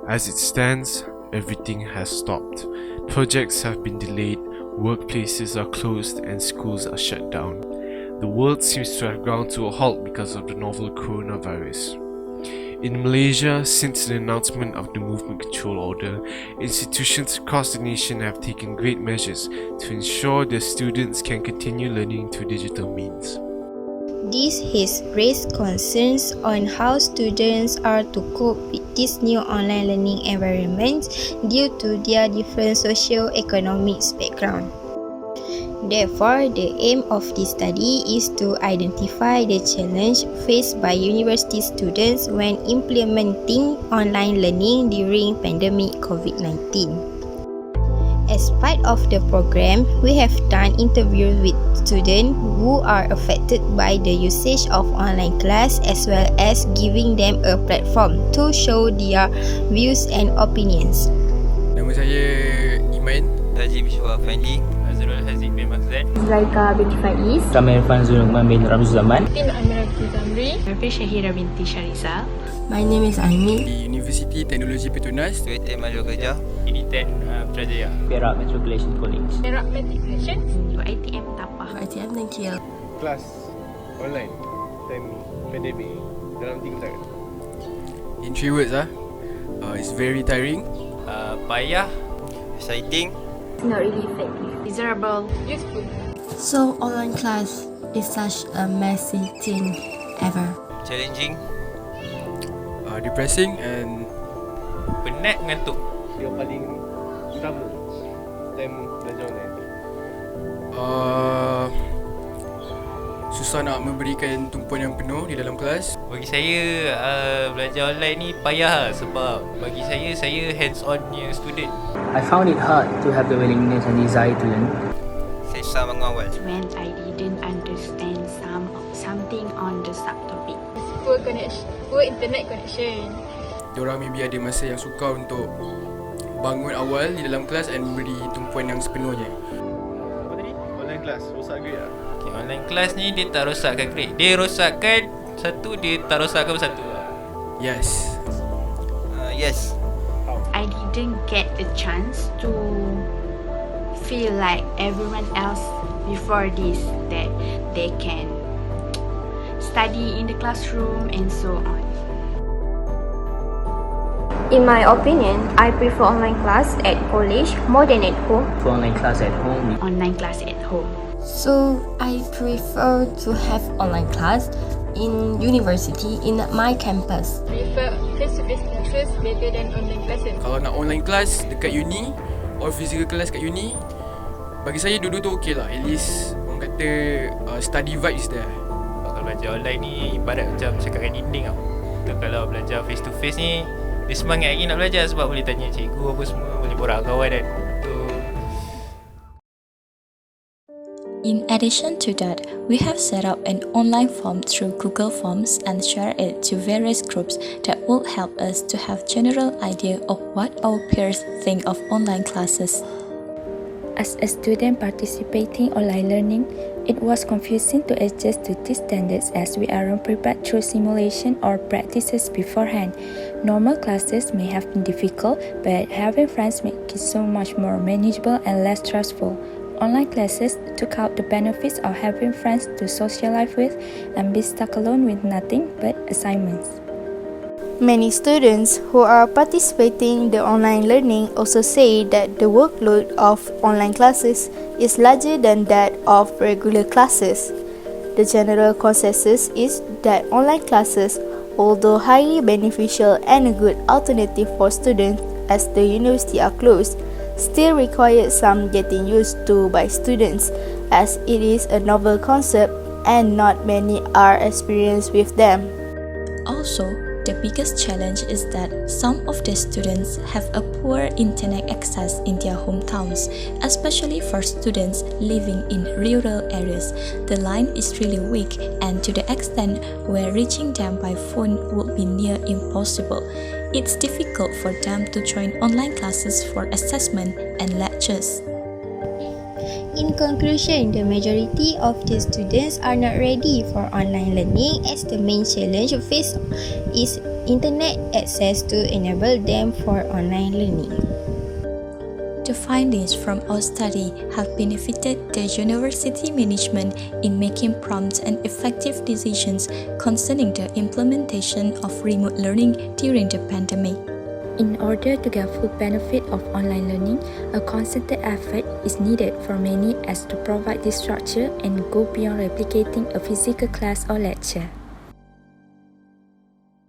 As it stands, everything has stopped. Projects have been delayed, workplaces are closed and schools are shut down. The world seems to have ground to a halt because of the novel coronavirus. In Malaysia, since the announcement of the Movement Control Order, institutions across the nation have taken great measures to ensure their students can continue learning through digital means. This has raised concerns on how students are to cope with this new online learning environment due to their different socio-economic background. Therefore, the aim of this study is to identify the challenge faced by university students when implementing online learning during pandemic COVID-19. As part of the program, we have done interviews with students who are affected by the usage of online class as well as giving them a platform to show their views and opinions. Nama saya Iman. Haji Mishwa Fendi. Azrul Haziq bin Mahzad. Zulaika binti Faiz. Ramil Fanzul Nukman bin Ramzuzaman. Ameera binti Zamri. Hafiz Shahira binti Sharisa. My name is Aimi. Di Universiti Teknologi Petronas. UiTM Alor Gajah. UNITEN Gajah. Perak Matriculation College. Perak Matriculation. UiTM Tapah. UiTM Dengkil. Kelas online time pandemic dalam 3 tahun. In 3 words it's very tiring. Payah. Exciting. Not really effective. Miserable. Useful. So online class is such a messy thing ever. Challenging. Depressing and Penat, ngantuk. Yang paling utama time belajar online. susah nak memberikan tumpuan yang penuh di dalam kelas. Bagi saya, belajar online ni payah sebab bagi saya hands on punya student. I found it hard to have the willingness and desire to learn. Susah mengawal. When I didn't understand something on the subtopic. Poor internet connection. Diorang maybe ada masa yang sukar untuk bangun awal di dalam kelas dan beri tumpuan yang sepenuhnya. Apa tadi? Online class rosak grade tak? Okay, online class ni dia tak rosakkan grade. Dia rosakkan satu, dia tak rosakkan satu. Yes. Yes. I didn't get a chance to feel like everyone else before this, that they can study in the classroom and so on. In my opinion, I prefer online class at college more than at home. For online class at home, Online class at home. So I prefer to have online class in university in my campus. Prefer face-to-face classes better than online classes. Kalau nak online class dekat uni or physical class kat uni, bagi saya dua-dua tu okey lah. At least orang kata study vibe is there. Kalau belajar online ni ibarat macam cakap dengan dinding tau. Kalau belajar face to face ni, dia semangat lagi nak belajar sebab boleh tanya cikgu apa semua, boleh borak kawan kan. In addition to that, we have set up an online form through Google Forms and share it to various groups that will help us to have general idea of what our peers think of online classes. As a student participating online learning, it was confusing to adjust to these standards as we aren't prepared through simulation or practices beforehand. Normal classes may have been difficult, but having friends make it so much more manageable and less stressful. Online classes took out the benefits of having friends to socialize with and be stuck alone with nothing but assignments. Many students who are participating in the online learning also say that the workload of online classes is larger than that of regular classes. The general consensus is that online classes, although highly beneficial and a good alternative for students as the university are closed, still requires some getting used to by students as it is a novel concept and not many are experienced with them. Also, the biggest challenge is that some of the students have a poor internet access in their hometowns, especially for students living in rural areas. The line is really weak and to the extent where reaching them by phone would be near impossible. It's difficult for them to join online classes for assessment and lectures. In conclusion, the majority of the students are not ready for online learning as the main challenge faced is internet access to enable them for online learning. The findings from our study have benefited the university management in making prompt and effective decisions concerning the implementation of remote learning during the pandemic. In order to get full benefit of online learning, a concerted effort is needed for many as to provide this structure and go beyond replicating a physical class or lecture.